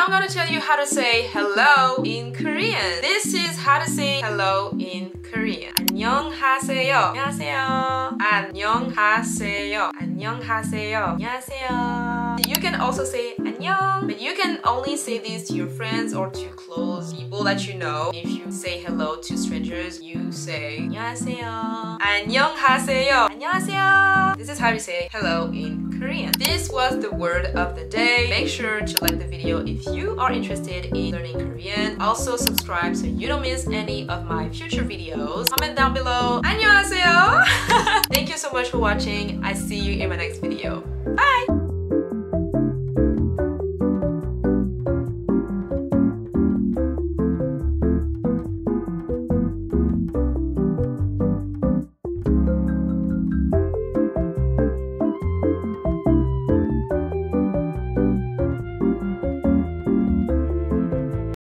I'm gonna tell you how to say hello in Korean. This is how to say hello in Korean. 안녕하세요. 안녕하세요. 안녕하세요. 안녕하세요. 안녕하세요. You can also say 안녕, but you can only say this to your friends or to close people that you know. If you say hello to strangers, you say 안녕하세요. 안녕하세요. 안녕하세요. This is how you say hello in Korean. This was the word of the day. Make sure to like the video if you are interested in learning Korean. Also subscribe so you don't miss any of my future videos. Comment down below. 안녕하세요. Thank you so much for watching. I see you in my next video.